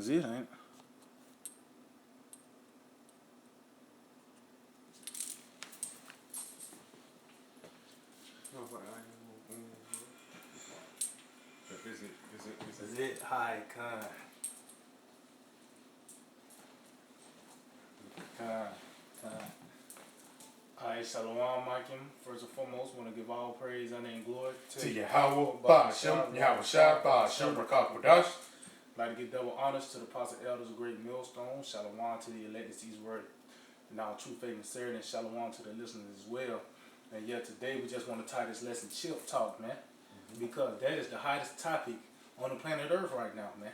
That's it, ain't it? Is it high kind? Alright, Shalom, Makim. First and foremost, want to give all praise, honor, and glory to Yahweh, Ba'ashem, Yahweh Shai, Ba'ashem, Rakah Kodash. I'd like to give double honors to the apostle elders of Great Millstone. Shalom to the elected seeds word. And our true faith and sincerity, and shalom to the listeners as well. And yet today we just want to tie this lesson chip talk, man. Because that is the hottest topic on the planet Earth right now, man.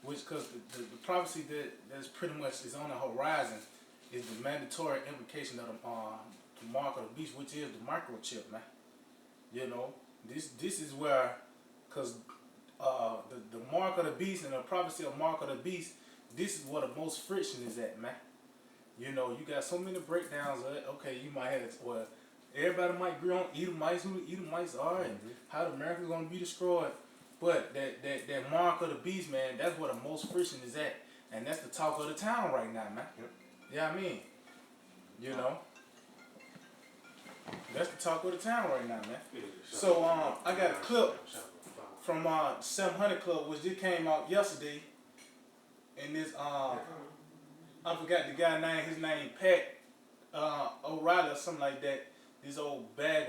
Which, because the prophecy that's pretty much is on the horizon is the mandatory implication of the mark of the beast, which is the microchip, man. You know, this is where, because the mark of the beast and the prophecy of mark of the beast, this is where the most friction is at, man. You know, you got so many breakdowns of it. Okay, you might have, well, everybody might agree on Edomites, who the Edomites are, and how the America's going to be destroyed. But that mark of the beast, man, that's where the most friction is at. And that's the talk of the town right now, man. Yep. Yeah, I mean, you know, that's the talk of the town right now, man. So I got a clip from 700 Club, which just came out yesterday. And this I forgot the guy's name. His name Pat O'Reilly or something like that. This old bag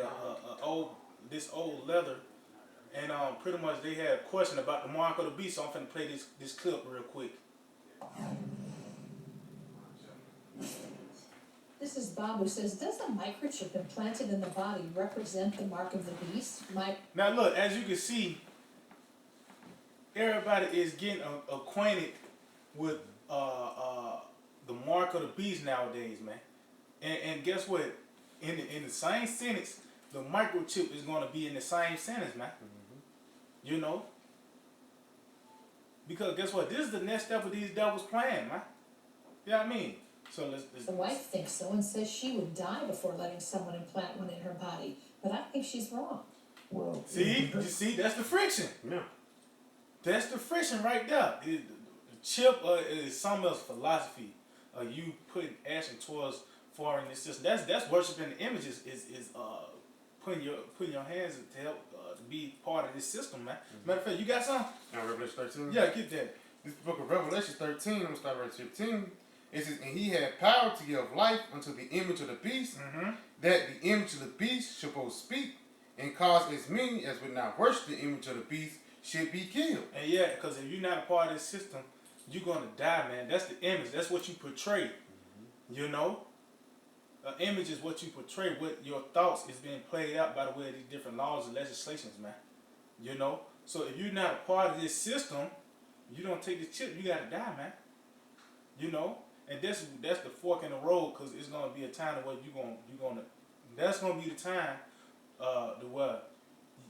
of this old leather, and pretty much they had a question about the mark of the beast. So I'm finna play this clip real quick. This is Bob who says, does the microchip implanted in the body represent the mark of the beast? Now look, as you can see, everybody is getting acquainted with the mark of the beast nowadays, man. And guess what? In the same sentence, the microchip is going to be in the same sentence, man. You know? Because guess what? This is the next step of these devils' plan, man. You know what I mean? So let's The wife thinks so and says she would die before letting someone implant one in her body. But I think she's wrong. Well, see, you see, that's the friction. Yeah. That's the friction right there. The chip is some else philosophy. You putting action towards foreign system. That's worshiping the images. Is putting your hands to help to be part of this system, man. Matter of fact, you got some? Revelation 13. Yeah, get that. This book of Revelation 13. I'm gonna start verse 15. It says, and he had power to give life unto the image of the beast, that the image of the beast should both speak and cause as many as would not worship the image of the beast should be killed. And yeah, because if you're not a part of this system, you're gonna die, man. That's the image. That's what you portray. You know, an image is what you portray. What your thoughts is being played out by the way of these different laws and legislations, man. You know, so if you're not a part of this system, you don't take the chip. You gotta die, man. You know. And that's the fork in the road, because it's gonna be a time where that's gonna be the time where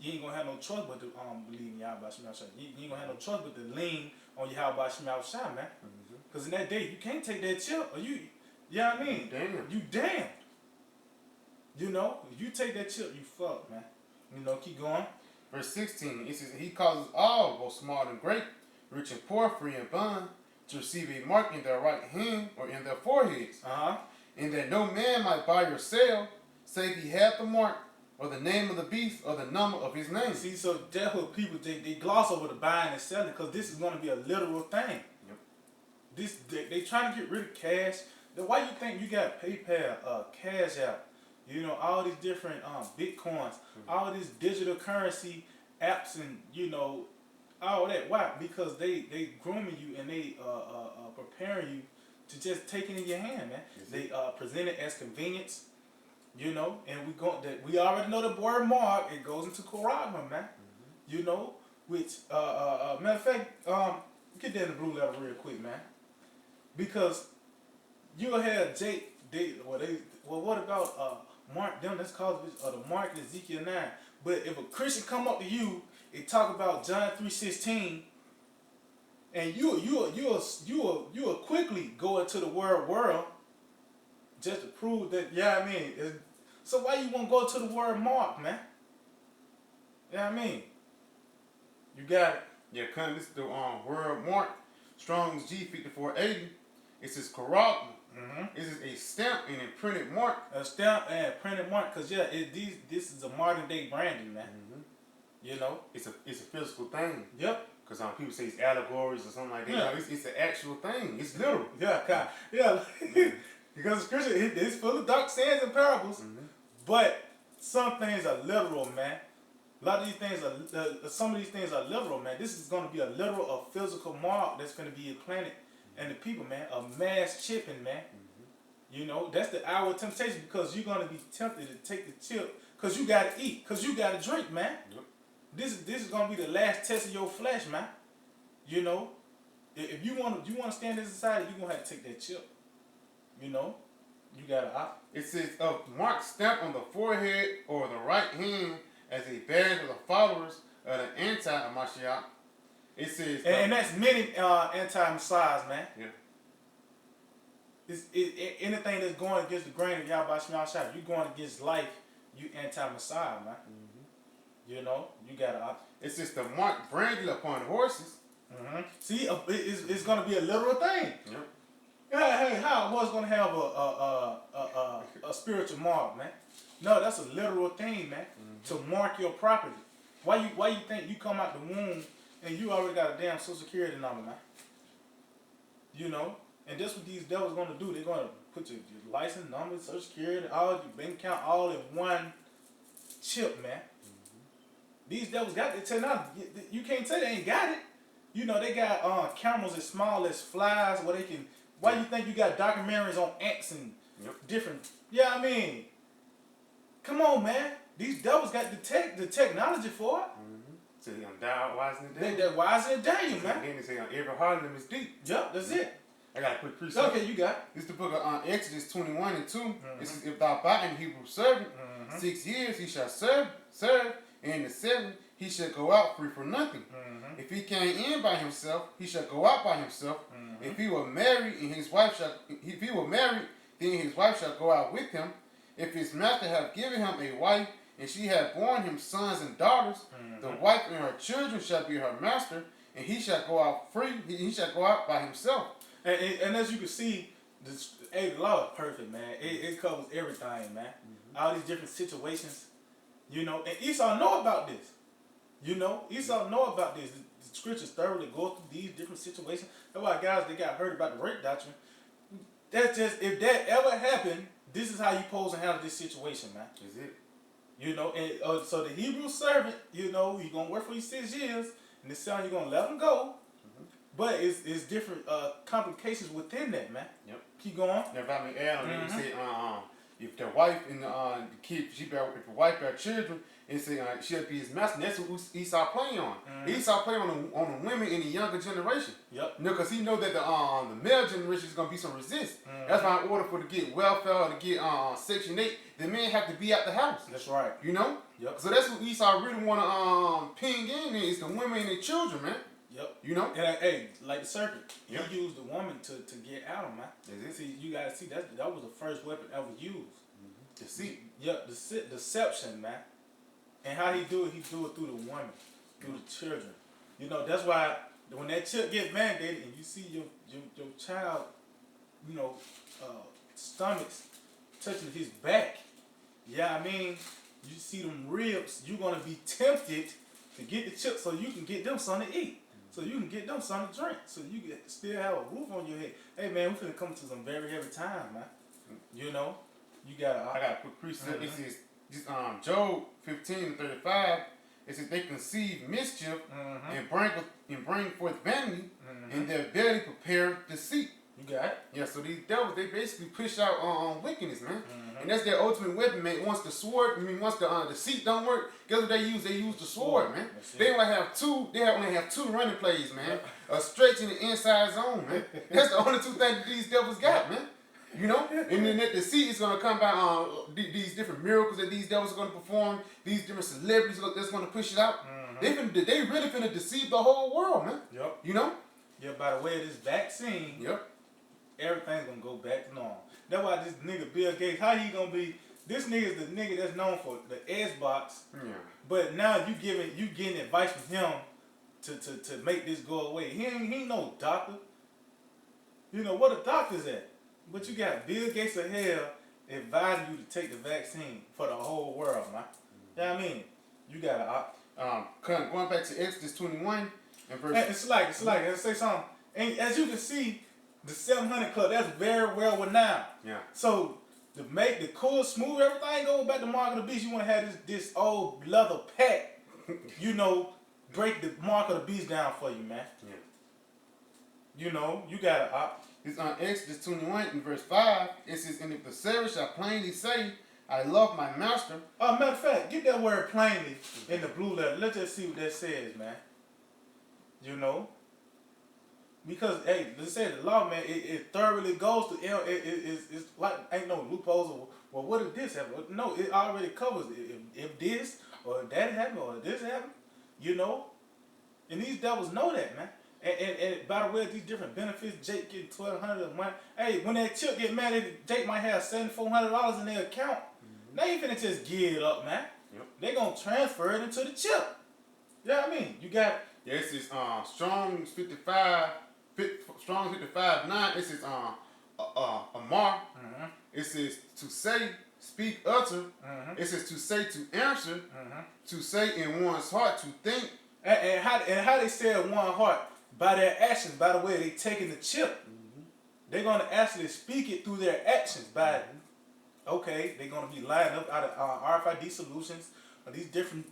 you ain't gonna have no choice but to believe in Yahweh Shai. You ain't gonna have no choice but to lean on Yahweh Shai, man. Because in that day you can't take that chip, or you know what I mean? You damned. You know, if you take that chip, you fucked, man. You know, keep going. Verse 16. It says, he causes all, both small and great, rich and poor, free and bond, to receive a mark in their right hand or in their foreheads, and that no man might buy or sell, save he had the mark or the name of the beast or the number of his name. See, so that's what people they gloss over the buying and selling, because this is going to be a literal thing. Yep. They trying to get rid of cash. Why you think you got PayPal, Cash App, you know, all these different Bitcoins, all these digital currency apps, and you know, all that? Why? Because they grooming you, and they preparing you to just take it in your hand, man. They present it as convenience, you know, and we already know the word mark. It goes into Quran, man. You know, which matter of fact, get that in the blue letter real quick, man, because you'll have what about Mark them? That's called the mark in Ezekiel 9. But if a Christian come up to you and talk about John 3:16, and you'll quickly go into the world just to prove that, yeah, I mean, so why you won't go to the word mark, man? Yeah, I mean, you got it. Yeah, kind of this the word mark Strong's G5480. It says corrupt. Mm-hmm. It is a stamp and imprinted mark. A stamp and printed mark, cause yeah, this is a modern day branding, man. Mm-hmm. You know. It's a physical thing. Yep. Cause people say it's allegories or something like that. Yeah. No, it's an actual thing. It's literal. Yeah, kind. Yeah. Because scripture it's full of dark sayings and parables, but some things are literal, man. A lot of these things are, some of these things are literal, man. This is going to be a literal, a physical mark that's going to be implanted in the people, man. A mass chipping, man. You know, that's the hour of temptation because you're going to be tempted to take the chip because you got to eat, because you got to drink, man. Yep. This is going to be the last test of your flesh, man. You know, if you want to stand in society, you're going to have to take that chip. You know, you got to opt. It says a mark stamped on the forehead or the right hand as a badge of the followers of the anti-Mashiach. It says... And that's many anti-messiahs, man. Yeah. Anything that's going against the grain of Yahweh Shemashah, you're going against life, you anti-messiah, man. You know, you got to opt. It says the mark branded upon horses. See, it's going to be a literal thing. Yep. Hey, how was going to have a spiritual mark, man? No, that's a literal thing, man. To mark your property. Why you think you come out the womb and you already got a damn social security number, man? You know, and that's what these devils going to do. They're going to put your license number, social security, all your bank account, all in one chip, man. These devils got the technology. You can't tell they ain't got it. You know, they got cameras as small as flies where they can. Why you think you got documentaries on ants and different? Yeah, I mean, come on, man. These devils got the technology for it. So they're going to die wise in the day. They're wise in Daniel, man. Again, they say every heart of them is deep. Yep, that's it. I got a quick precept. Okay, you got it. This is the book of Exodus 21 and 2. It says, if thou buy an Hebrew servant, 6 years he shall serve, and in the 7th he shall go out free for nothing. If he came in by himself, he shall go out by himself. If he were married, then his wife shall go out with him. If his master have given him a wife, and she have borne him sons and daughters, the wife and her children shall be her master, and he shall go out free. He shall go out by himself. And as you can see, the law is perfect, man. It covers everything, man. All these different situations, you know. And Esau know about this. You know, Esau know about this. The scriptures thoroughly go through these different situations. That's why guys, they got hurt about the rape doctrine. That's just, if that ever happened, this is how you supposed to handle this situation, man. Is it? You know, and so the Hebrew servant, you know, he's going to work for you 6 years, and this son, you're going to let him go. But it's different complications within that, man. Yep. Keep going. Now, if I may add on that, you say, if the wife and the kid, if the wife bear children, and say she'll be his master. And that's what Esau playing on. Esau playing on the women in the younger generation. Yep. You know, because he know that the male generation is gonna be some resist. That's why in order for to get welfare, to get Section 8, the men have to be out the house. That's right. You know. Yep. So that's what Esau really wanna ping in is the women and the children, man. Yep. You know. And hey, like the serpent, Yep. he used the woman to get Adam, man. Is it? See, you gotta see that was the first weapon ever used. Deceit. Yep, deception, man. And how he do it through the woman, through the children. You know, that's why when that chip gets mandated and you see your child, you know, stomachs touching his back, yeah, I mean, you see them ribs, you're gonna be tempted to get the chip so you can get them something to eat. So you can get them something to drink. So you can still have a roof on your head. Hey man, we're finna come to some very heavy time, man. You know? I got a quick precept. It says Job 15:35. It says they conceive mischief and bring forth vanity, and their belly prepare deceit. You got it? Yeah, so these devils, they basically push out wickedness, man. And that's their ultimate weapon, man. Once the sword, once the deceit don't work, guess what they use? They use the sword, man. They only have two running plays, man. A stretch in the inside zone, man. That's the only two things that these devils got, man. You know? And then that deceit is going to come by these different miracles that these devils are going to perform, these different celebrities that's going to push it out. They really finna deceive the whole world, man. Yep. You know? Yeah, by the way of this vaccine, everything's gonna go back to normal. That's why this nigga Bill Gates, how he gonna be? This nigga is the nigga that's known for the Xbox. Yeah. But now you getting advice from him to make this go away. He ain't no doctor. You know, what the doctors at? But you got Bill Gates of hell advising you to take the vaccine for the whole world, man. You know what I mean? You got to Going back to Exodus 21 and verse. it's like let's say something. And as you can see, the 700 Club, that's very well renowned. Yeah. So to make the cool, smooth, everything go back to Mark of the Beast, you want to have this old leather pack, you know, break the Mark of the Beast down for you, man. Yeah. You know, you got to It's on Exodus 21 and verse 5. It says, "And if the servant shall plainly say, I love my master." matter of fact, get that word plainly in the blue letter. Let's just see what that says, man. You know? Because, hey, let's say the law, man, it thoroughly goes to, it's like, ain't no loopholes or, well, what if this happen? No, it already covers it. If this, or if that happened, or if this happened, you know? And these devils know that, man. And by the way, these different benefits, Jake getting $1,200 a month. Hey, when that chip get mad, Jake might have $7,400 in their account. They ain't finna just give it up, man. Yep. They gonna transfer it into the chip. You know what I mean? You got Yes, it's Strong's 55, Strong's 55:9. It says Amar. Mm-hmm. It says to say, speak, utter. Mm-hmm. It says to say, to answer. Mm-hmm. To say in one's heart, to think. And how they say in one heart? By their actions, by the way they taking the chip. Mm-hmm. They're gonna actually speak it through their actions. By okay, they're gonna be lining up out of RFID solutions or these different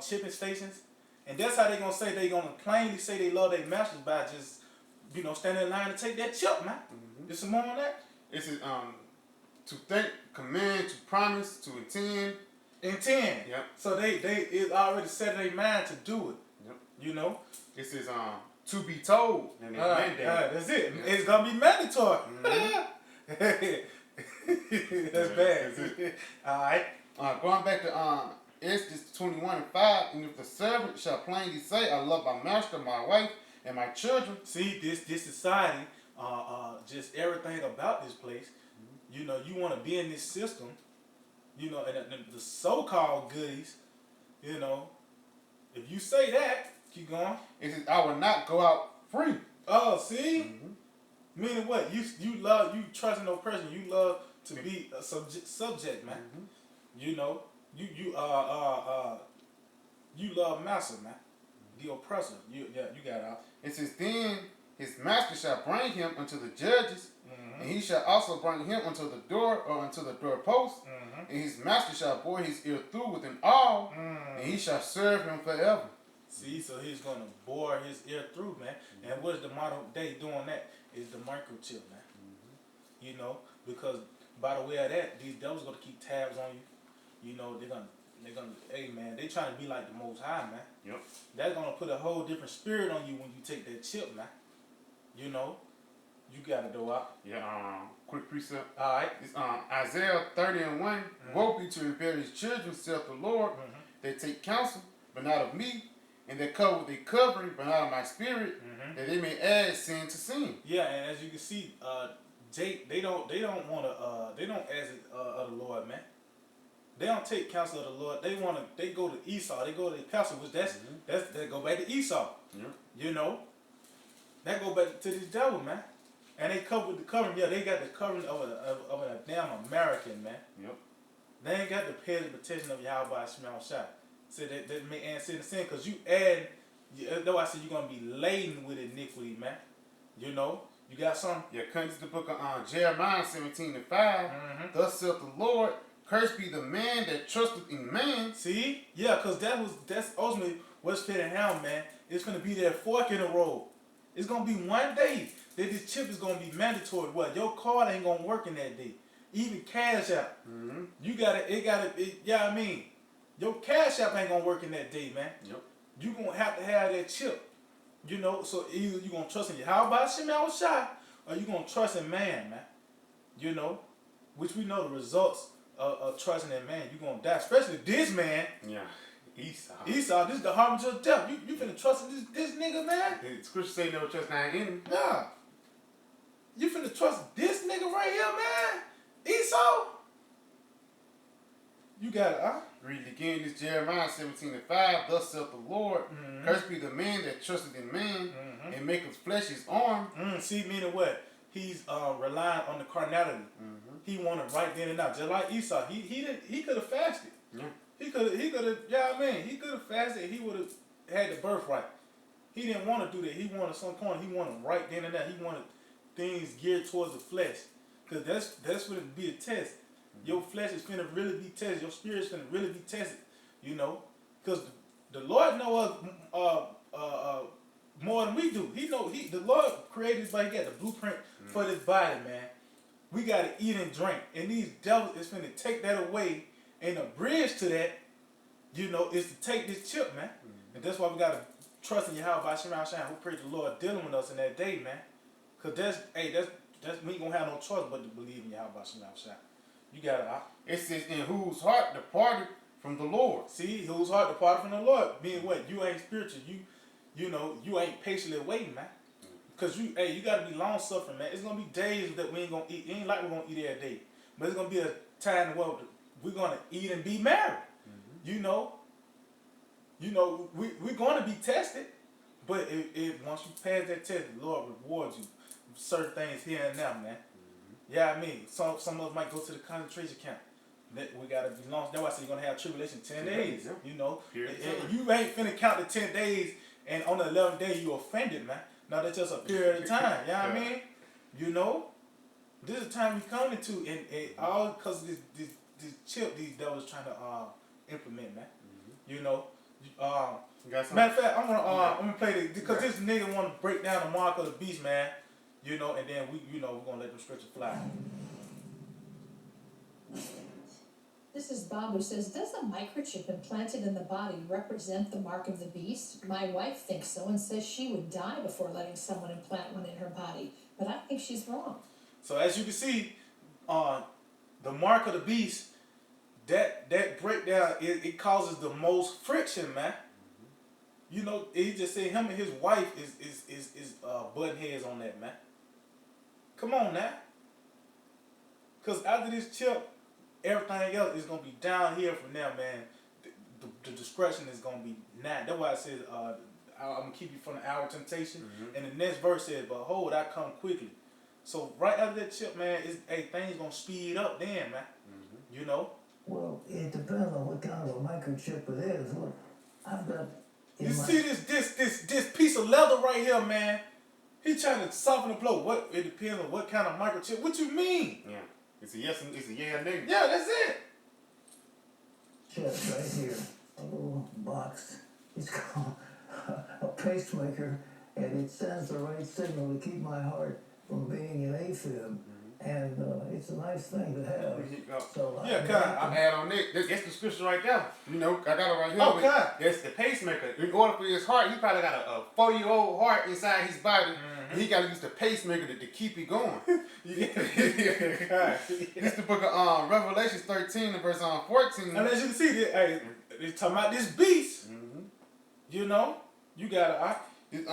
chipping stations, and that's how they're gonna say they're gonna plainly say they love their masters by just standing in line to take that chip, man. There's some more on that. It says to think, command, to promise, to intend. Intent. Yep. So they is already set in their mind to do it. Yep. You know. It says to be told. And it's mandated. That's it. Yep. It's gonna be mandatory. That's bad. That's it. All right. Going back to Exodus 21 and 5, and if the servant shall plainly say, I love my master, my wife, and my children. See, this society, just everything about this place, you know, you want to be in this system, you know, and the so-called goodies, you know, if you say that, keep going. It says, I will not go out free. Oh, see? Meaning what? You trust in no person. You love to be a subject, man. You know, you love master, man. The oppressor. You got out. It says, then his master shall bring him unto the judges, and he shall also bring him unto the door or unto the doorpost, and his master shall bore his ear through with an awl, and he shall serve him forever. See, so he's gonna bore his ear through, man. And what is the modern day doing that? Is the microchip, man. You know, because by the way of that, these devils gonna keep tabs on you. You know, they're gonna, hey man, they trying to be like the Most High, man. Yep. That's gonna put a whole different spirit on you when you take that chip, man. You know, you gotta do out. Yeah. Quick precept. All right. It's Isaiah 30 and 1. Woe be to rebellious children, saith the Lord. They take counsel, but not of me, and they cover with a covering, but not of my spirit, that they may add sin to sin. Yeah, and as you can see, Jake, they don't want to, they don't ask of the Lord, man. They don't take counsel of the Lord. They go to Esau. They go to the counsel, which they go back to Esau. Yep. You know, that go back to this devil, man. And they cover with the covering. Yeah, they got the covering of a damn American, man. Yep. They ain't got the pay and protection of Yahweh Shemel Shai. So that may add sin to sin, because you add. Though I said you're gonna be laden with iniquity, man. You know, you got some. Yeah, come to the book of Jeremiah 17 and 5. Thus saith the Lord, cursed be the man that trusteth in man. See? Yeah, because that's ultimately what's fitting him, man. It's gonna be that fork in the road. It's gonna be one day that this chip is gonna be mandatory. What? Your card ain't gonna work in that day. Even Cash App. You yeah, I mean, your Cash App ain't gonna work in that day, man. Yep. You gonna have to have that chip. You know, so either you gonna trust in you. How about Shemel Shai? Or you gonna trust in man, man? You know, which we know the results of trusting in man. You gonna die, especially this man. Yeah. Esau. Esau, this is the harbinger of death. You finna trust in this nigga, man? The scripture say never trust thine enemy. Nah. You finna trust this nigga right here, man? Esau? You got it, huh? Read it again. This Jeremiah 17 and 5. Thus saith the Lord, cursed be the man that trusteth in man, and maketh flesh his arm. See, meaning what? he's relying on the carnality. He wanted right then and now, just like Esau. He could have fasted. Yeah. He could have. Yeah, I mean, he could have fasted. He would have had the birthright. He didn't want to do that. He wanted some corn. He wanted right then and there. He wanted things geared towards the flesh, cause that's what it be a test. Your flesh is finna really be tested. Your spirit is finna really be tested. You know, cause the Lord knows more than we do. The Lord created us, but He got the blueprint for this body, man. We gotta eat and drink, and these devils is finna take that away. And the bridge to that, you know, is to take this chip, man. And that's why we gotta trust in Yahweh Shema Shine, who prayed the Lord dealing with us in that day, man. Cause that's we ain't gonna have no choice but to believe in Yahweh Shema Shine. You gotta. It says, in whose heart departed from the Lord. See, whose heart departed from the Lord. Meaning what? You ain't spiritual. You know, you ain't patiently waiting, man. Cause you gotta be long suffering, man. It's gonna be days that we ain't gonna eat. It ain't like we're gonna eat every day, but it's gonna be a time where we're gonna eat and be married. You know, we're gonna be tested, but if once you pass that test, the Lord rewards you with certain things here and now, man. Yeah, I mean, some of us might go to the concentration camp. That we gotta be long. That's why I say you're gonna have tribulation 10 days. You know, and you ain't finna count the 10 days, and on the 11th day you offended, man. No, that's just a period of time. You know what I mean? You know, this is the time we coming to, and all because this chip these devils trying to implement, man. You know, matter of fact, I'm gonna play this because this nigga want to break down the mark of the beast, man. You know, and then we're gonna let them scriptures fly. This is Bob who says, does a microchip implanted in the body represent the mark of the beast? My wife thinks so and says she would die before letting someone implant one in her body, but I think she's wrong. So as you can see, the mark of the beast, that breakdown, it causes the most friction, man. You know, he just said him and his wife is butting heads on that, man. Come on now. Because after this chip, everything else is gonna be down here from now, man. The discretion is gonna be now. That's why I said I'm gonna keep you from the hour of temptation. And the next verse says, "Behold, I come quickly." So right after that chip, man, things gonna speed up then, man. You know. Well, it depends on what kind of a microchip it is. Look, I've got. You see this piece of leather right here, man. He trying to soften the blow. It depends on what kind of microchip. What you mean? Yeah. It's a yes and it's a yeah and no. Yeah, that's it. Chip right here, a little box. It's called a pacemaker, and it sends the right signal to keep my heart from being an AFib. And it's a nice thing to have. So I add on that. That's the scripture right there. You know, I got it right here. Okay. That's the pacemaker. In order for his heart, he probably got a 4-year-old heart inside his body, and he got to use the pacemaker to keep it going. This is the book of Revelation 13 and verse 14. And as you can see, they talking about this beast. You know, you got This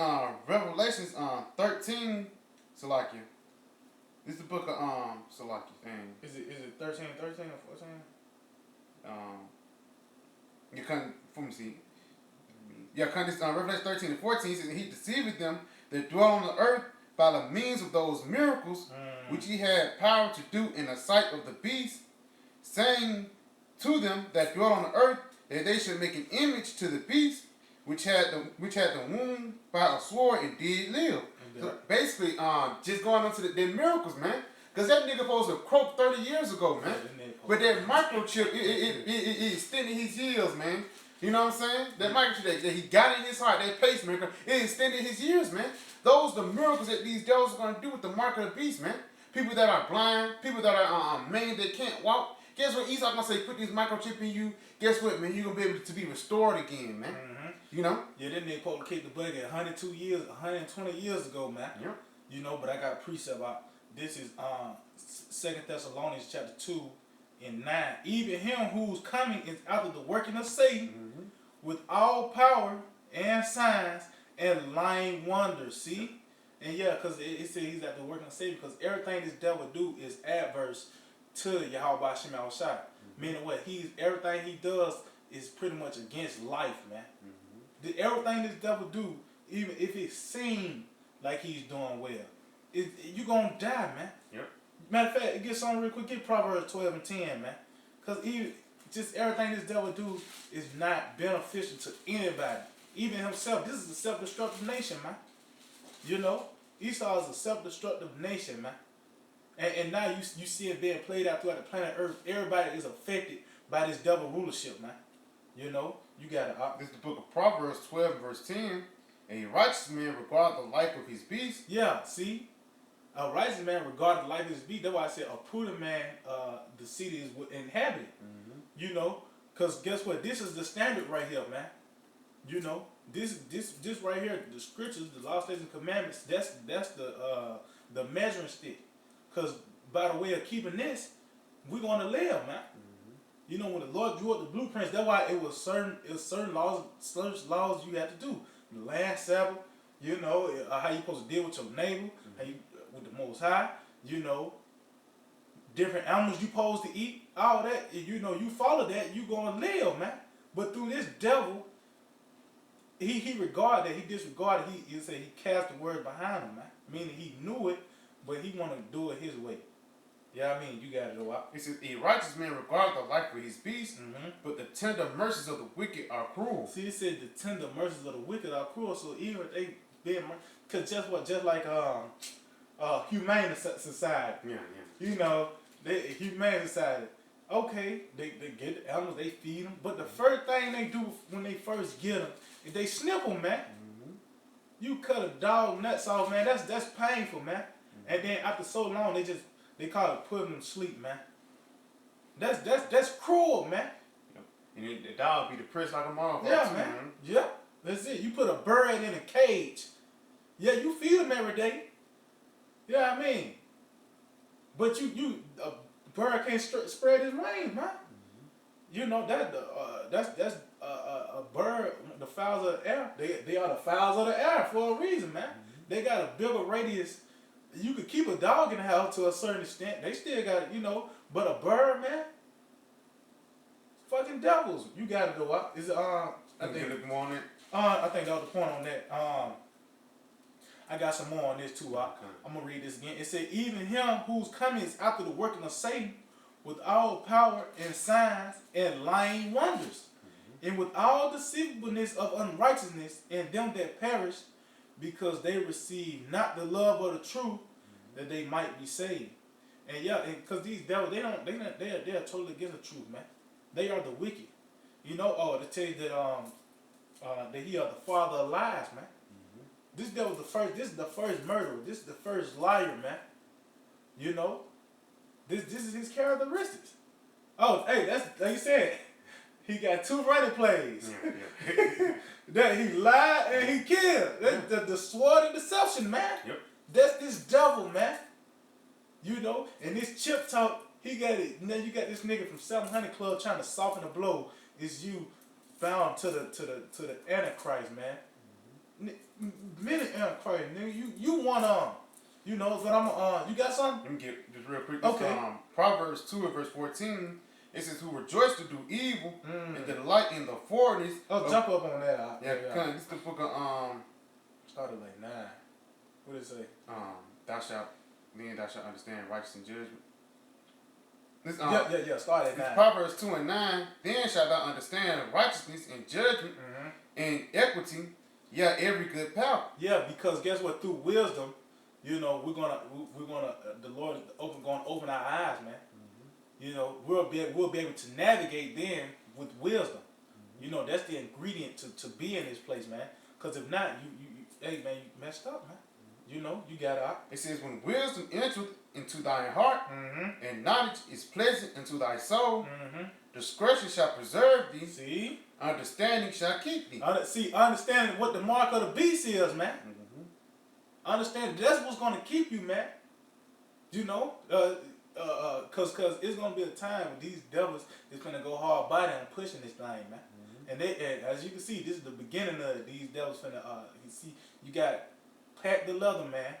Revelations 13, Salakia. This is the book of Salaki thing. Is it 13 or 14? You can let me see. Yeah, this Revelation 13 and 14 says, he deceived them that dwell on the earth by the means of those miracles which he had power to do in the sight of the beast, saying to them that dwell on the earth that they should make an image to the beast which had the wound by a sword and did live. So basically, just going on to the miracles, man. Because that nigga supposed to croak 30 years ago, man. But that microchip, it extended his years, man. You know what I'm saying? That microchip that he got in his heart, that pacemaker, it extended his years, man. Those are the miracles that these devils are going to do with the mark of the beast, man. People that are blind, people that are maimed, that can't walk. Guess what? Esau going to say, put this microchip in you. Guess what, man? You're going to be able to be restored again, man. You know? Yeah, then they supposed to kick the bucket 102 years, 120 years ago, man. Yep. You know, but I got a precept about this is 2 Thessalonians chapter 2 and 9. Even him who's coming is after the working of Satan with all power and signs and lying wonders. See? And yeah, because it says he's at the working of Satan because everything this devil do is adverse to Yahweh Shema Shai. Meaning what? Everything he does is pretty much against life, man. Everything this devil do, even if it seems like he's doing well, you gonna die, man. Yep. Matter of fact, get something real quick. Get Proverbs 12 and 10, man. Cause even just everything this devil do is not beneficial to anybody, even himself. This is a self-destructive nation, man. You know, Esau is a self-destructive nation, man. And now you see it being played out throughout the planet Earth. Everybody is affected by this devil rulership, man. You know, you got to. This is the book of Proverbs 12, verse 10. A righteous man regard the life of his beast. Yeah, see? A righteous man regard the life of his beast. That's why I said a prudent man, the city is inhabited. Mm-hmm. You know, because guess what? This is the standard right here, man. You know, this right here, the scriptures, the law, statutes, and commandments, that's the measuring stick. Because by the way of keeping this, we're going to live, man. Mm-hmm. You know, when the Lord drew up the blueprints, that's why it was certain laws you had to do. The last Sabbath, you know, how you supposed to deal with your neighbor, mm-hmm. how you with the Most High, you know, different animals you supposed to eat, all that. You know, you follow that, you going to live, man. But through this devil, he disregarded, he said he cast the word behind him, man. Meaning he knew it, but he want to do it his way. Yeah, I mean, you got to go out. It says, a righteous man regard the life of his beast, mm-hmm. but the tender mercies of the wicked are cruel. See, it said the tender mercies of the wicked are cruel. So even if they being, because just like humane society. Yeah. You know, humane society. Okay, they get the animals, they feed them, but the first thing they do when they first get them is they snip them, man. Mm-hmm. You cut a dog nuts off, man. That's painful, man. Mm-hmm. And then after so long, they call it putting them to sleep, man. That's cruel, man. And the dog be depressed like a motherfucker. Yeah, man. Yeah, that's it. You put a bird in a cage. Yeah, you feed them every day. Yeah, I mean, but a bird can't spread his wings, man. Mm-hmm. You know that's a bird. The fowls of the air. They are the fowls of the air for a reason, man. Mm-hmm. They got a bigger radius. You could keep a dog in the house to a certain extent. They still got, you know, but a bird, man, fucking devils. You gotta go out. Is it I think look more on it. I think that was the point on that. I got some more on this too. I'm gonna read this again. It said, even him whose coming is after the working of Satan, with all power and signs and lying wonders, and with all deceivableness of unrighteousness, and them that perish, because they receive not the love of the truth, that they might be saved. And yeah, because these devils, they're totally against the truth, man. They are the wicked. You know, they tell you that he is the father of lies, man. Mm-hmm. This devil this is the first murderer. This is the first liar, man. You know, this is his characteristics. Oh, hey, that's like you said. He got 2 running plays. Yeah. That he lied and he killed. That's the sword of deception, man. Yep. That's this devil, man. You know, and this chip talk, he got it. Now you got this nigga from 700 Club trying to soften the blow. Is you bound to the Antichrist, man? Mm-hmm. Many Antichrist, nigga. You want you know, but you got something? Let me get just real quick. Okay. Proverbs 2 and verse 14. It says, who rejoice to do evil and delight in the forwardness. Jump up on that. Yeah. This is the book of started like 9. What did it say? Thou shalt understand righteousness and judgment. Yeah. Start at 9. Proverbs 2 and 9. Then shalt thou understand righteousness and judgment and equity, every good power. Yeah, because guess what? Through wisdom, you know, we're gonna the Lord gonna open our eyes, man. You know, we'll be able to navigate then with wisdom. Mm-hmm. You know, that's the ingredient to be in this place, man. Because if not, hey, man, you messed up, man. Mm-hmm. You know, you got out. It says, when wisdom entereth into thy heart, and knowledge is pleasant unto thy soul, discretion shall preserve thee. See? Understanding shall keep thee. Understanding what the mark of the beast is, man. Mm-hmm. Understand that's what's going to keep you, man. You know, cause it's gonna be a time when these devils is gonna go hard by them pushing this thing, man. Mm-hmm. And as you can see, this is the beginning of these devils finna. You see, you got Pat the Leather Man,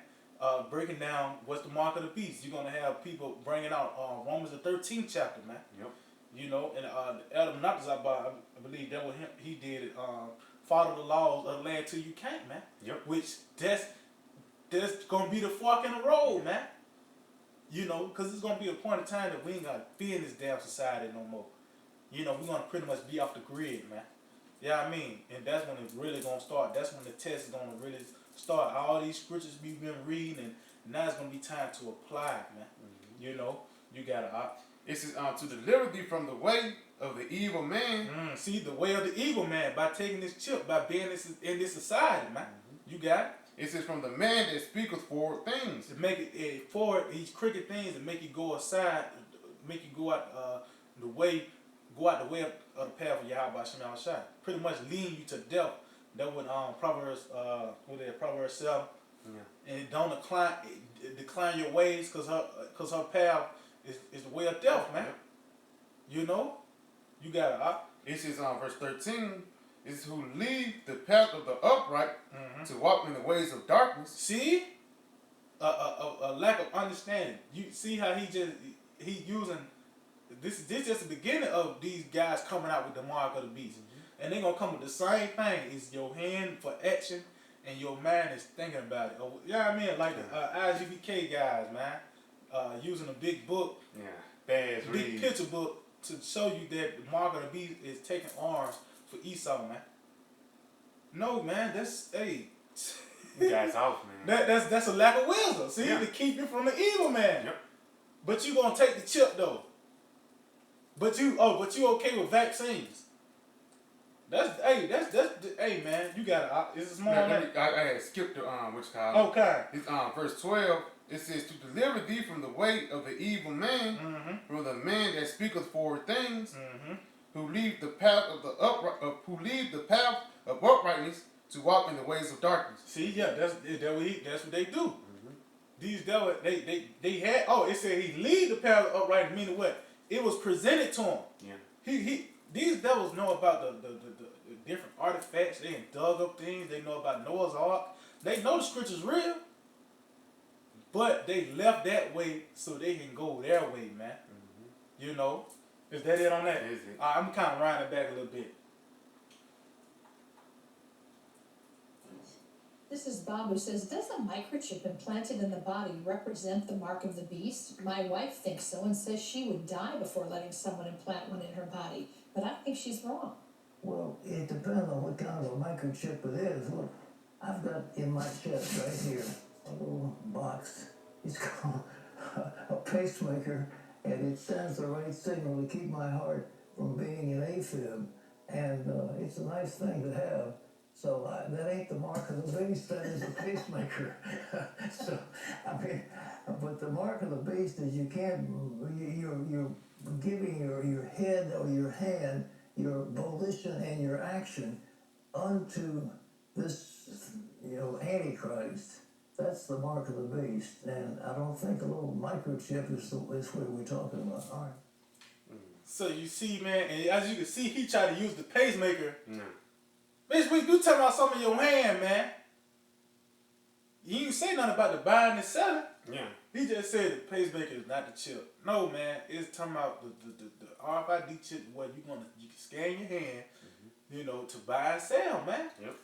breaking down what's the mark of the beast. You're gonna have people bringing out Romans the 13th chapter, man. Yep. You know, and Adam Nabzat, I believe that was him. He did it. Follow the laws of the land till you can't, man. Yep. Which there's gonna be the fork in the road, man. You know, because it's gonna be a point in time that we ain't gonna be in this damn society no more. You know, we're gonna pretty much be off the grid, man. Yeah, I mean, and that's when it's really gonna start. That's when the test is gonna really start. All these scriptures we've been reading, and now it's gonna be time to apply, man. You know, you gotta. It says to deliver thee from the way of the evil man. See the way of the evil man by taking this chip, by being in this society, man. You got it. It says from the man that speaketh forward things. To make it forward, these crooked things, and make you go aside, make you go out the way of the path of Yahweh Shem Shai. Pretty much leading you to death. That would Proverbs Proverbs 7. Yeah. And don't decline your ways, cause her path is the way of death, man. You know, you got it. It says verse 13. Is who leave the path of the upright to walk in the ways of darkness. See, a lack of understanding. You see how he using this. This just the beginning of these guys coming out with the mark of the beast, and they gonna come with the same thing. It's your hand for action, and your mind is thinking about it. Yeah, I mean, like the IGBK guys, man, using a big book, big picture book to show you that the mark of the beast is taking arms for Esau, man. No, man, that's You guys off, man. That's a lack of wisdom. See, to keep you from the evil man. Yep. But you gonna take the chip though. But you okay with vaccines? That's man. You gotta. Is this more? I had skipped the which call. Okay. It's verse 12. It says to deliver thee from the way of the evil man, from the man that speaketh forward things. Who leave the path of uprightness to walk in the ways of darkness. See, yeah, that's what they do. These devils, they had. Oh, it said he lead the path of uprightness. Meaning what? It was presented to him. Yeah. These devils know about the different artifacts. They dug up things. They know about Noah's Ark. They know the scripture's real. But they left that way so they can go their way, man. You know. Is that it on that? Is it? I'm kind of riding it back a little bit. This is Bob who says, does a microchip implanted in the body represent the mark of the beast? My wife thinks so and says she would die before letting someone implant one in her body, but I think she's wrong. Well, it depends on what kind of a microchip it is. Look, I've got in my chest right here a little box. It's called a pacemaker, and it sends the right signal to keep my heart from being an AFib. And it's a nice thing to have. So that ain't the mark of the beast, that is a pacemaker. So, I mean, but the mark of the beast is you're giving your head or your hand, your volition and your action unto this, Antichrist. That's the mark of the beast. And I don't think a little microchip is what we're talking about. All right. So you see, man, and as you can see, he tried to use the pacemaker. Bitch, we do talking about something in your hand, man. You ain't say nothing about the buying and selling. Yeah. He just said the pacemaker is not the chip. No, man, it's talking about the RFID chip where you can scan your hand, to buy and sell, man. Yep.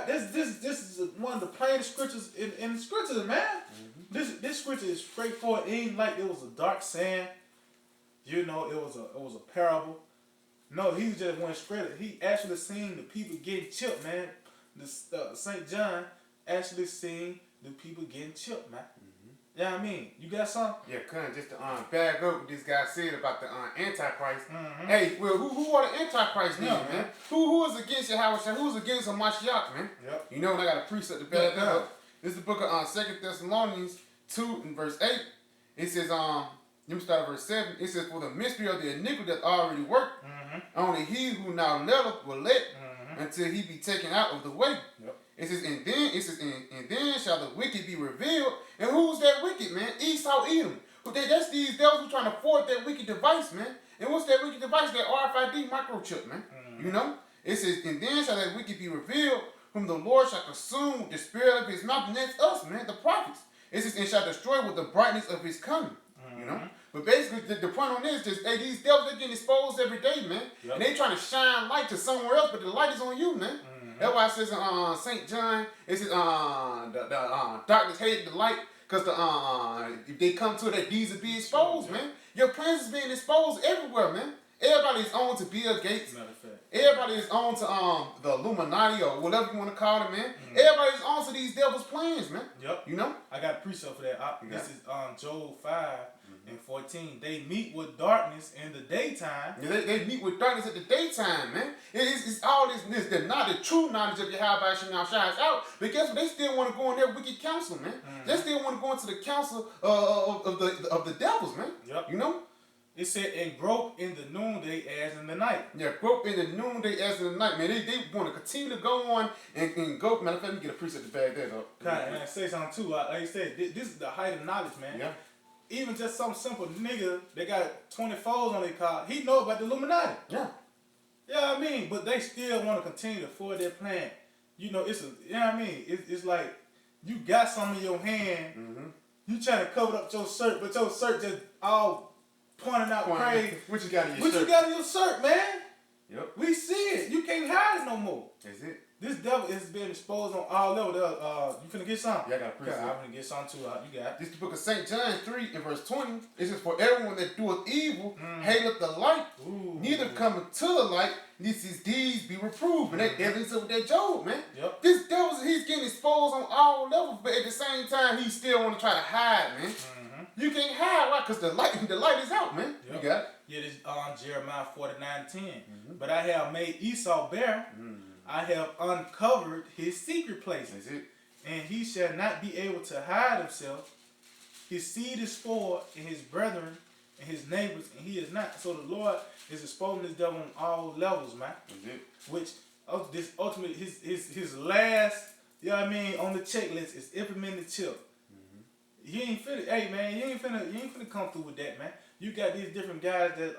This is one of the plainest scriptures in the scriptures, man. This scripture is straightforward. It ain't like it was a dark saying. It was a parable. No, he just went straight. He actually seen the people getting chipped, man. St. John actually seen the people getting chipped, man. Yeah, I mean, you got something? Yeah, just to bag up what this guy said about the Antichrist. Hey, well, who are the Antichrist then, man? Who is against Yahweh? Who's against Hamashiach, man? Yep. And I got a precept to back up. This is the book of 2 Thessalonians 2 and verse 8. It says, let me start at verse 7. It says, for the mystery of the iniquity that already worked, only he who now letteth will let until he be taken out of the way. Yep. It says, and then shall the wicked be revealed. And who's that wicked, man? Esau, Edom. That's these devils who trying to forward that wicked device, man. And what's that wicked device? That RFID microchip, man. It says, and then shall that wicked be revealed, whom the Lord shall consume with the spirit of his mouth. And that's us, man, the prophets. It says, and shall destroy with the brightness of his coming. But basically, the point on this is, hey, these devils, they're getting exposed every day, man. Yep. And they trying to shine light to somewhere else, but the light is on you, man. That's why it says in St. John, it says the darkness hated the light, because if they come to it, that these will be exposed, man. Your plans is being exposed everywhere, man. Everybody's on to Bill Gates. Matter of fact. Everybody is on to the Illuminati or whatever you want to call it, man. Everybody's on to these devil's plans, man. Yep. You know? I got a precept for that. This is Job 5 and 14. They meet with darkness in the daytime. Yeah, they meet with darkness at the daytime, man. It's all this the true knowledge of Yahweh now shines out. But guess what? They still want to go in their wicked counsel, man. They still want to go into the counsel of the devils, man. Yep. You know? It said, and grope in the noonday as in the night. Yeah, grope in the noonday as in the night, man. They want to continue to go on and go. Matter of fact, let me get a precept to back that up. And I say something too. Like you said, this is the height of knowledge, man. Yeah. Even just some simple nigga that got 24s on their car, he know about the Illuminati. Yeah. Yeah, I mean, but they still want to continue to forward their plan. You know, you know what I mean? It's like you got something in your hand, you trying to cover up your shirt, but your shirt just all pointing out crazy. What you got in your What shirt? you got in your shirt, man? Yep. We see it. You can't hide it no more. That's it. This devil is being exposed on all levels. You finna get some? Yeah, I got a precept. I'm gonna get some too. You got it. This is the book of St. John 3 and verse 20. It says, for everyone that doeth evil hateth the light, neither cometh to the light, lest his deeds be reproved. And that evidence of that Job, man. Yep. This devil, he's getting exposed on all levels, but at the same time, he still want to try to hide, man. You can't hide, right? Because the light is out, man. Yep. You got it? Yeah, this Jeremiah 49:10. But I have made Esau bare. I have uncovered his secret places. That's it. And he shall not be able to hide himself. His seed is for and his brethren and his neighbors, and he is not. So the Lord is exposing this devil on all levels, man. That's it. Which this ultimately his last, you know what I mean, on the checklist is implement the chip. You ain't finna, hey man, you ain't finna come through with that, man. You got these different guys that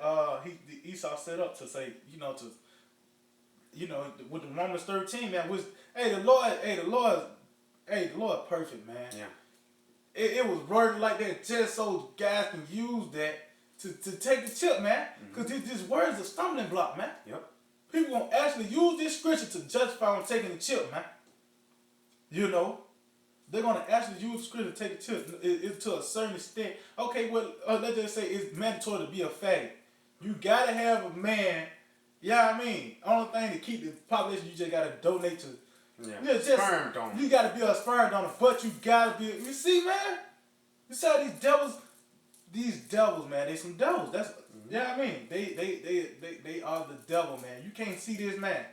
Esau set up to say, with the Romans 13, man, which the Lord perfect, man. Yeah. It was worded like that just so guys can use that to take the chip, man. Because this word is a stumbling block, man. Yep. People gonna actually use this scripture to justify on taking the chip, man. You know, they're gonna actually use the scripture to take the chip. It's to a certain extent. Okay, well, let's just say it's mandatory to be a faggot. You gotta have a man. Yeah, I mean, only thing to keep the population, you just gotta donate to. Yeah. Sperm donor. You gotta be a sperm donor, but you gotta be. You see, man. You see how these devils, man. They some devils. That's yeah. I mean, they are the devil, man. You can't see this man.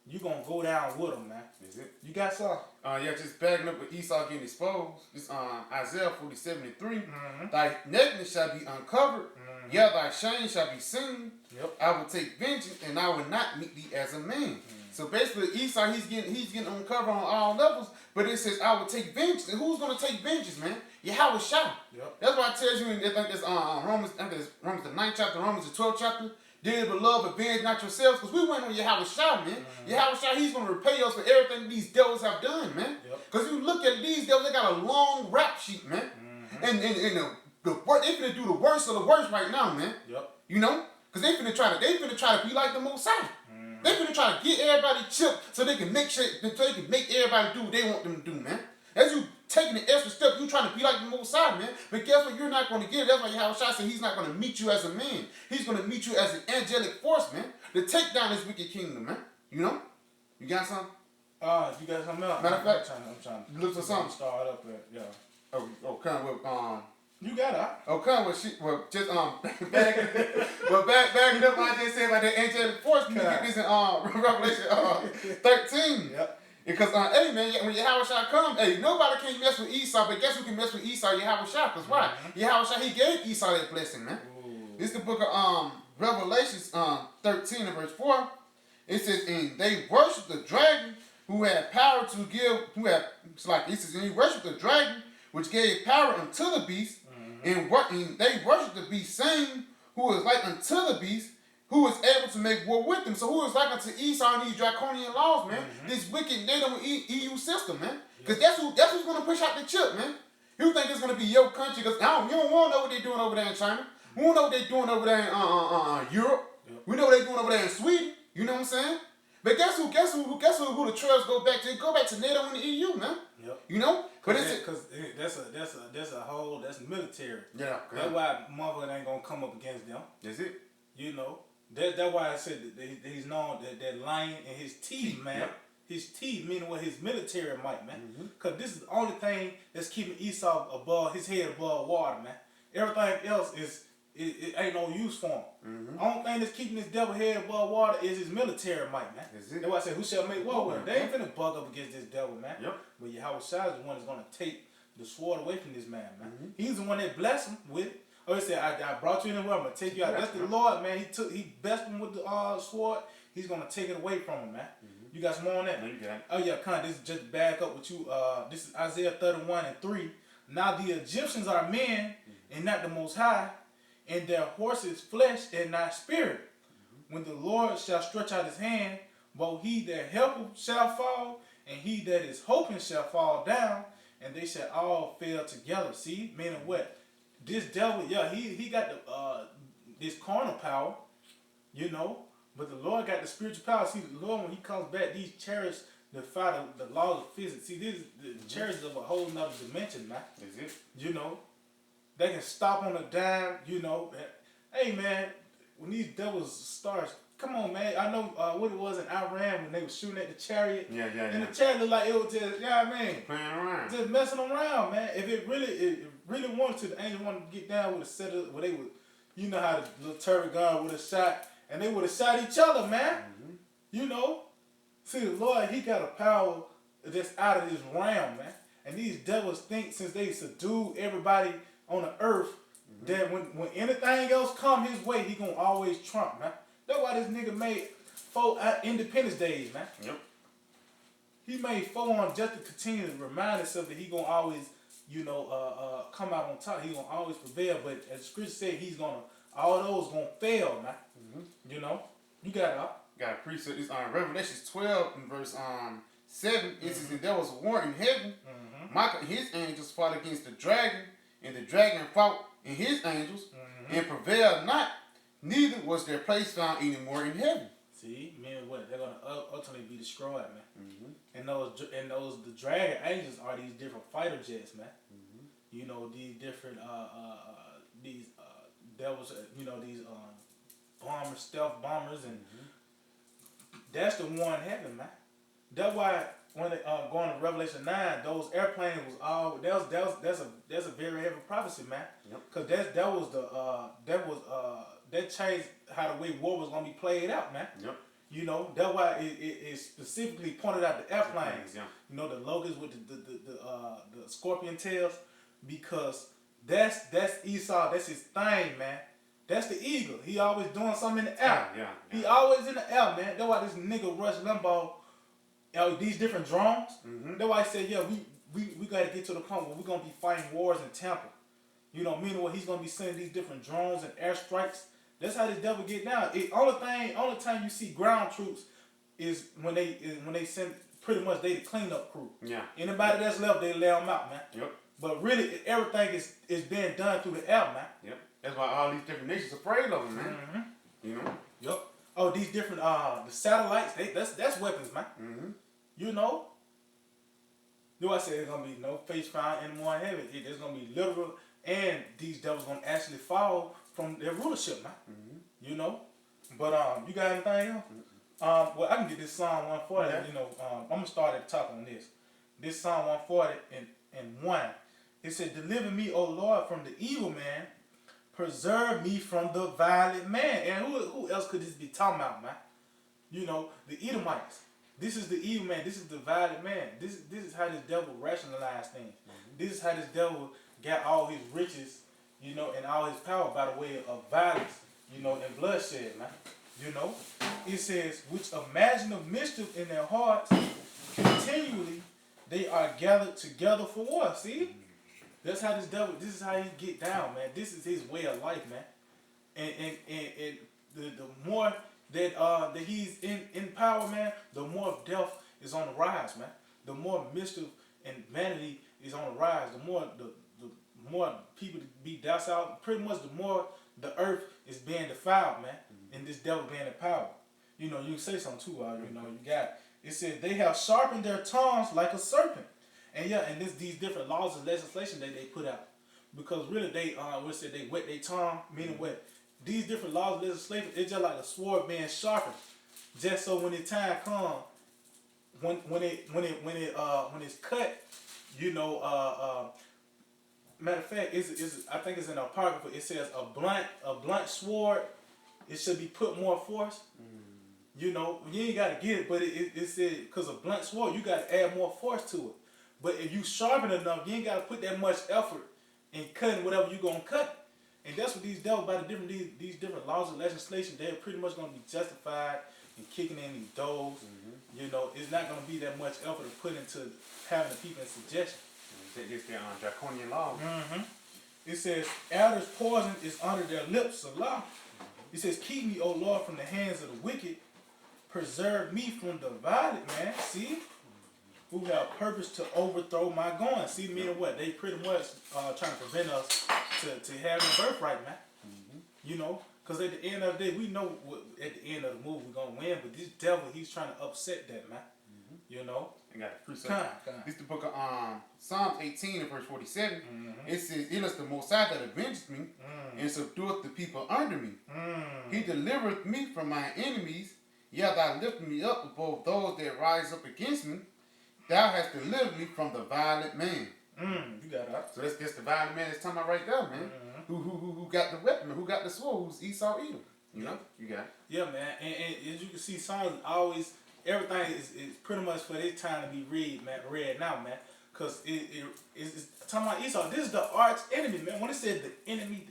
You gonna go down with him, man. Is it? You got some? Yeah, just backing up with Esau getting exposed. It's Isaiah 47:3. Thy nakedness shall be uncovered. Yeah, thy shame shall be seen. Yep. I will take vengeance, and I will not meet thee as a man. So basically, Esau, he's getting uncovered on all levels. But it says, I will take vengeance. And who's gonna take vengeance, man? Yahweh Shah. Yep. That's why it tells you in Romans the 9th chapter, Romans the 12th chapter. Dear beloved, avenge not yourselves, because we went on Yahweh Shah, man. Yahweh Shah, he's going to repay us for everything these devils have done, man. Because you look at these devils, they got a long rap sheet, man. And the worst, they finna do the worst of the worst right now, man. Yep. You know? Because they finna try to be like the Most High. They finna try to get everybody chipped so they can make everybody do what they want them to do, man. As you taking the extra step, you trying to be like the Most High, man. But guess what? You're not going to get it. That's why Yahweh Shai said he's not going to meet you as a man. He's going to meet you as an angelic force, man, to take down this wicked kingdom, man. You know? You got something? You got something else? Matter of fact, I'm trying to look for something. Start up there, yeah. Come with You got it. come with shit. Well, just back it up. What I just said about the angelic force. We get this in Revelation 13. Yep. Because, hey man, when Yahweh Shai come, hey, nobody can mess with Esau, but guess who can mess with Esau? Yahweh Shai. Because why? Yahweh Shai, he gave Esau that blessing, man. This is the book of Revelations 13 and verse 4. It says, and they worship the dragon who had power to give, it says, and he worshiped the dragon which gave power unto the beast, and they worship the beast, saying, who is like unto the beast, who is able to make war with them. So who is like unto Esau and these draconian laws, man? This wicked NATO EU system, man. Because that's who's going to push out the chip, man. You think it's going to be your country? Because you don't want to know what they're doing over there in China. We don't know what they're doing over there in Europe. We know what they're doing over there in Sweden. You know what I'm saying? But guess who the trails go back to? Go back to NATO and the EU, man. Yep. You know? But Because that's military. Yeah. That's why motherfucker ain't gonna come up against them. That's it. You know. That's why I said that he's known that lion in his teeth, man. Yep. His teeth, meaning what his military might, man. Because this is the only thing that's keeping Esau above his head above water, man. Everything else it ain't no use for him. Only thing that's keeping this devil head above water is his military might, man. That's it. That's why I said, who shall make war with him? They ain't finna buck up against this devil, man. Yep. But Yahweh Shai is the one that's gonna take the sword away from this man, man. He's the one that blessed him with it. Oh, he said, I brought you in the world, I'm gonna take you out. That's the Lord, man. He blessed him with the sword. He's gonna take it away from him, man. You got some more on that? No, you got it. Oh yeah, this is just to back up with you. This is Isaiah 31:3. Now the Egyptians are men and not the Most High, and their horses flesh and not spirit. When the Lord shall stretch out his hand, both he that helpeth shall fall, and he that is hoping shall fall down, and they shall all fail together. See, meaning what? This devil, yeah, he got the this carnal power, you know, but the Lord got the spiritual power. See, the Lord, when he comes back, these chariots defy the laws of physics. See, these the chariots of a whole nother dimension, man. That's it. You know, they can stop on a dime, you know. Hey, man, when these devils start, come on, man. I know what it was in Iran when they were shooting at the chariot. Yeah. And the chariot looked like it was just, Playing around. just messing around, man. If it really wanted to, the angel wanted to get down with a set of, where they would, you know how the little turret gun would have shot, and they would have shot each other, man. You know? See, the Lord, he got a power that's out of this realm, man. And these devils think since they subdued everybody on the earth, that when anything else come his way, he gonna always trump, man. That's why this nigga made 4 Independence Days, man. Yep. He made 4 on just to continue to remind himself that he gonna always, you know, come out on top. He gonna always prevail. But as the scripture said, all those gonna fail, man. You know, you got it. Got a precept. It's on Revelation 12 and verse 7. It says, and there was war in heaven. Michael and his angels fought against the dragon, and the dragon fought and his angels, and prevailed not. Neither was their place found anymore in heaven. See, man, what they're gonna ultimately be destroyed, man. And the dragon angels are these different fighter jets, man. You know, these different these devils, you know, these bombers, stealth bombers, and that's the one in heaven, man. That's why when they going to Revelation 9, those airplanes was all that's a very heavy prophecy, man. Cause that changed how the way war was gonna be played out, man. You know, that's why it specifically pointed out the airplanes. You know, the locusts with the scorpion tails, because that's Esau. That's his thing, man. That's the eagle. He always doing something in the air. He always in the air, man. That's why this nigga Rush Limbaugh, these different drones. That's why I said, yeah, we got to get to the point where we're gonna be fighting wars in Tampa. You know, meaning what he's gonna be sending these different drones and airstrikes. That's how this devil get down. Only time you see ground troops is when they send, pretty much they the cleanup crew. Anybody that's left, they lay them out, man. But really, everything is being done through the air, man. That's why all these different nations afraid of them, man. You know. Oh, these different the satellites, that's weapons, man. You know. You know, I said there's gonna be no face found anymore in heaven. There's gonna be literal, and these devils gonna actually fall from their rulership, man. You know. But you got anything else? Well, I can get this Psalm 140. You know, I'm gonna start at the top on this. This Psalm 140 and 1. It said, "Deliver me, O Lord, from the evil man. Preserve me from the violent man." And who else could this be talking about, man? You know, the Edomites. This is the evil man. This is the violent man. This is how this devil rationalized things. This is how this devil got all his riches, you know, and all his power by the way of violence, you know, and bloodshed, man. You know, it says, "Which imagine of mischief in their hearts, continually they are gathered together for war." See? That's how this devil, this is how he get down, man. This is his way of life, man. And the more that he's in power, man, the more death is on the rise, man. The more mischief and vanity is on the rise. The more people be docile, pretty much the more the earth is being defiled, man. And this devil being in power. You know, you can say something too. You know, you got it said they have sharpened their tongues like a serpent, and yeah, and these different laws and legislation that they put out, because really they we said they wet their tongue, meaning what these different laws and legislation, it's just like a sword being sharpened, just so when the time comes, when it's cut, you know, matter of fact, I think it's in the apocrypha. It says a blunt sword, it should be put more force. You know, you ain't gotta get it, but it said because a blunt sword, you gotta add more force to it. But if you sharpen enough, you ain't gotta put that much effort in cutting whatever you gonna cut. And that's what these devils by these different laws and legislation, they're pretty much gonna be justified in kicking in these doors. You know, it's not gonna be that much effort to put into having the people in suggestion. It's the draconian law. It says, elders' poison is under their lips, Allah. It says, keep me, O Lord, from the hands of the wicked. Preserve me from the violent, man. See? Who have purpose to overthrow my going. See, meaning what? They pretty much trying to prevent us to having a birthright, man. You know? Because at the end of the day, we know at the end of the movie we're going to win, but this devil, he's trying to upset that, man. You know? I got it. This is the book of Psalms 18 and verse 47. It says, it is the Most High that avenged me and subdueth the people under me. He delivereth me from my enemies, yet thou lift me up above those that rise up against me. Thou hast delivered me from the violent man. You got that. So that's the violent man that's talking about right there, man. Who got the weapon, who got the sword, who's Esau Edom. You know? You got it. Yeah, man. And as you can see, Psalms always, everything is pretty much for this time to be read now, man. Because it's talking about Esau. This is the arch enemy, man. When it said the enemy,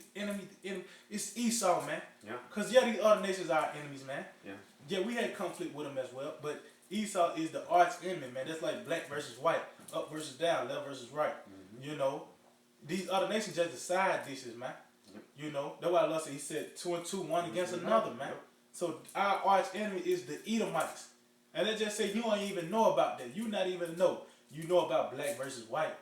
it's Esau, man. Yeah. Because, yeah, these other nations are our enemies, man. Yeah. Yeah, we had conflict with them as well. But Esau is the arch enemy, man. That's like black versus white, up versus down, left versus right. You know, these other nations just the side dishes, man. You know, that's why I love it. He said 2 and 2, one against another, man. So our arch enemy is the Edomites. And they just say you don't even know about that. You not even know. You know about black versus white.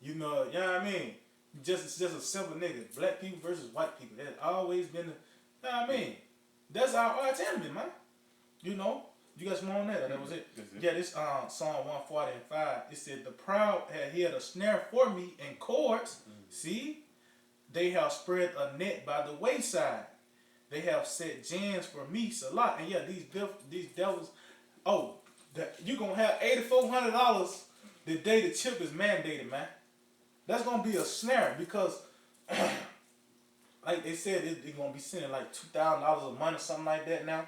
You know what I mean? It's just a simple nigga. Black people versus white people. That's always been the, you know what I mean? That's our arch enemy, man. You know? You guys more on that? Or that was it? Yeah, this Psalm 140 and 5. It said, the proud had hid a snare for me and cords. See? They have spread a net by the wayside. They have set gins for me, Salah. And yeah, these devils, you're going to have $8,400 the day the chip is mandated, man. That's going to be a snare because, like they said, they're going to be sending like $2,000 a month or something like that now.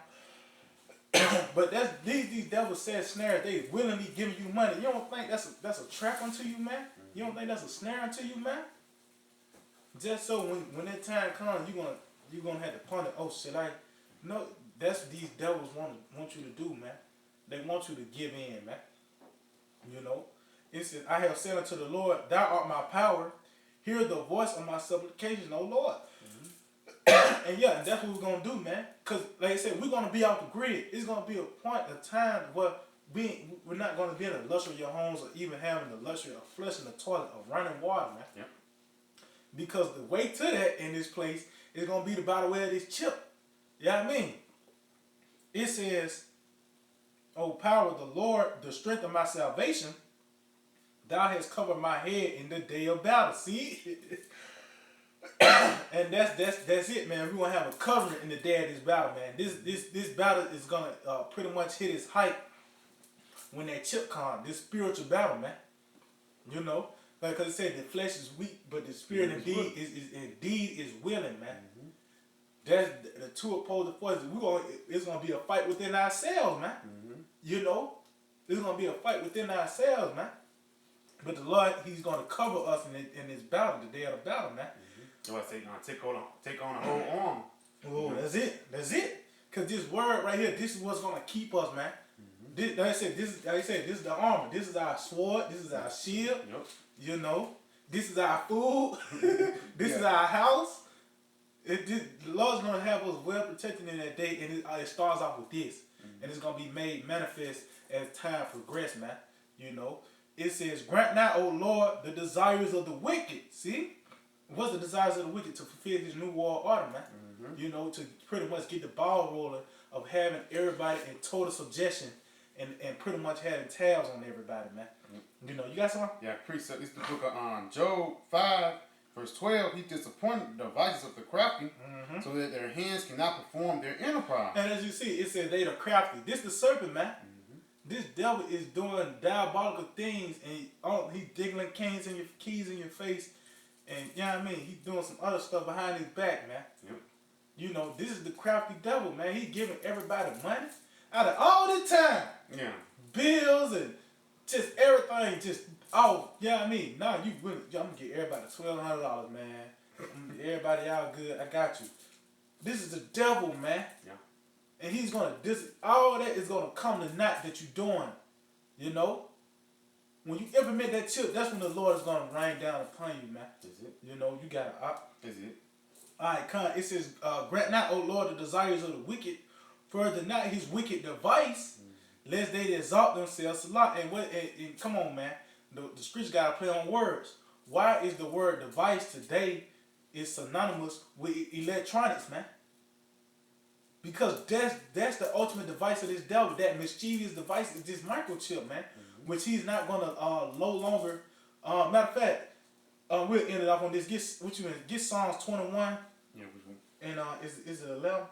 But these devils said snares, they willingly giving you money. You don't think that's a trap unto you, man? You don't think that's a snare unto you, man? Just so when that time comes, you're gonna have to ponder. Oh, should I? No, that's what these devils want you to do, man. They want you to give in, man. You know, it says, I have said unto the Lord, Thou art my power. Hear the voice of my supplication, O Lord. And yeah, and that's what we're gonna do, man. Cause like I said, we're gonna be off the grid. It's gonna be a point of time where we're not gonna be in the luxury of your homes or even having the luxury of flushing the toilet or running water, man. Yeah. Because the way to that in this place is gonna be by the way of this chip. You know what I mean? It says, O power of the Lord, the strength of my salvation, thou hast covered my head in the day of battle. See? And that's it, man. We're gonna have a covering in the day of this battle, man. This battle is gonna pretty much hit its height when that chip comes. This spiritual battle, man. You know, like cause it said the flesh is weak, but the spirit indeed is willing, man. That's the two opposing forces. It's gonna be a fight within ourselves, man. You know, it's gonna be a fight within ourselves, man. But the Lord, He's gonna cover us in this battle, the day of the battle, man. So I say, take on a whole arm. Oh, that's it. Cause this word right here, this is what's gonna keep us, man. Like I said, this is the armor. This is our sword. This is our shield. Yep. You know, this is our food. This is our house. The Lord's gonna have us well protected in that day, and it starts off with this, and it's gonna be made manifest as time progresses, man. You know, it says, "Grant now, O Lord, the desires of the wicked." See. What's the desires of the wicked? To fulfill this new world order, man. You know, to pretty much get the ball rolling of having everybody in total subjection and pretty much having tabs on everybody, man. You know, you got something? Yeah, precept. It's the book of Job 5, verse 12. He disappointed the devices of the crafty, so that their hands cannot perform their enterprise. And as you see, it says they the crafty. This the serpent, man. This devil is doing diabolical things, and he diggling keys in your face, and you know what I mean. He doing some other stuff behind his back, man. Yep. You know, this is the crafty devil, man. He giving everybody money out of all the time. Yeah. Bills and just everything, just you know what I mean. Nah, I'm gonna get everybody $1,200, man. I'm gonna get everybody out good. I got you. This is the devil, man. Yeah. And he's gonna all that is gonna come to naught that you're doing. You know? When you implement that chip, that's when the Lord is gonna rain down upon you, man. Is it? You know, you gotta Is it? Alright, it says, grant not, O Lord, the desires of the wicked, further not his wicked device, lest they exalt themselves a lot. And come on, man. The scripture gotta play on words. Why is the word device today is synonymous with electronics, man? Because that's the ultimate device of this devil. That mischievous device is this microchip, man. Which he's not gonna no longer. Matter of fact, we'll end it off on this. Get Psalms 21. Yeah, which one? And is it 11?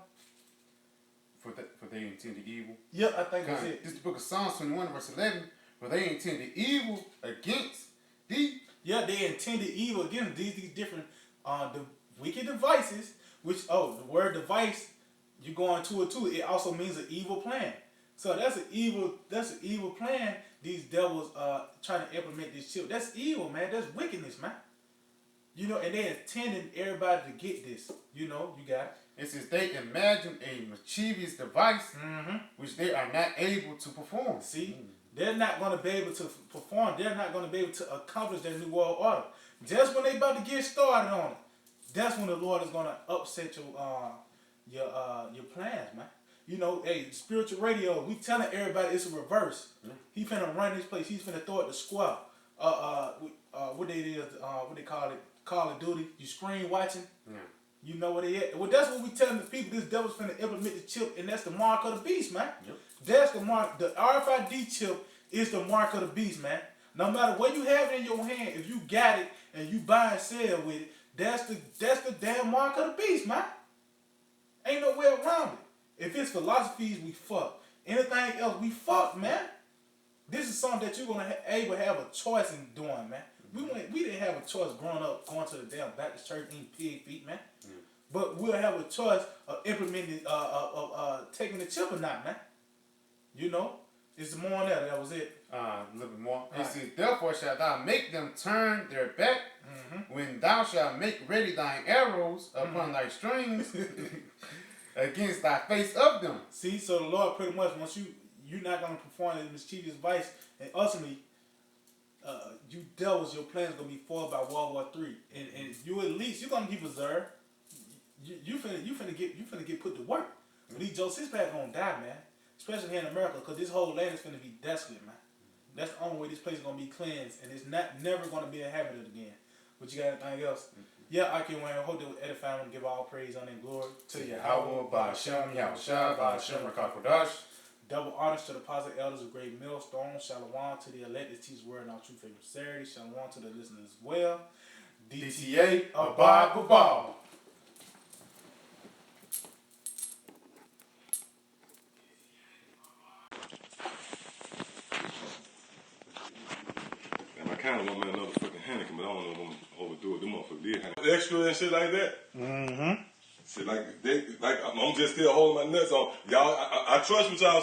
For they intended evil. Yep, I think that's This it. is the book of Psalms 21, verse 11. For they intended evil against thee. Yeah, they intended evil against these different the wicked devices. Which the word device, you go into it too. It also means an evil plan. So that's an evil plan. These devils trying to implement this chip. That's evil, man. That's wickedness, man. You know, and they intending everybody to get this. You know, you got it. It says they imagine a mischievous device which they are not able to perform. See, they're not going to be able to perform. They're not going to be able to accomplish their new world order. Just when they about to get started on it, that's when the Lord is going to upset your plans, man. You know, hey, spiritual radio, we telling everybody it's a reverse. He finna run this place. He's finna throw it to squat. What they call it? Call of Duty. You screen watching. Yeah. You know what they at. Well, that's what we telling the people. This devil's finna implement the chip, and that's the mark of the beast, man. Yep. That's the mark. The RFID chip is the mark of the beast, man. No matter what you have it in your hand, if you got it and you buy and sell with it, that's the damn mark of the beast, man. Ain't no way around it. If it's philosophies, we fuck. Anything else, we fuck, man. This is something that you're gonna able to have a choice in doing, man. We didn't have a choice growing up going to the damn Baptist church eating pig feet, man. But we'll have a choice of implementing, taking the chip or not, man. You know, it's more on that. That was it. A little bit more. It says, therefore shalt thou make them turn their back when thou shalt make ready thine arrows upon thy strings against thy face of them. See, so the Lord pretty much wants you're not gonna perform this mischievous vice, and ultimately, you devils, your plan's gonna be foiled by World War III, and you at least you're gonna be preserved. You finna get put to work. These Joe Sixpack gonna die, man. Especially here in America, because this whole land is gonna be desolate, man. That's the only way this place is gonna be cleansed, and it's never gonna be inhabited again. But you got anything else? Yeah, I can hope that we edify and give all praise, honor, and glory to Yahweh, Ba'Shem, Yahushua, Ba'Shem, Rakakodash. Double honors to the positive elders of Great Millstone. Shalom to the elect that teach word and our true faith and sincerity. Shalom to the listeners as well. DTA, Abad Babal. I kind of want me another fucking Heineken, but I don't know if I'm overdo it. Them motherfuckers did Heineken. Extra and shit like that. Mm-hmm. Shit like I'm just still holding my nuts on. Y'all, I trust what y'all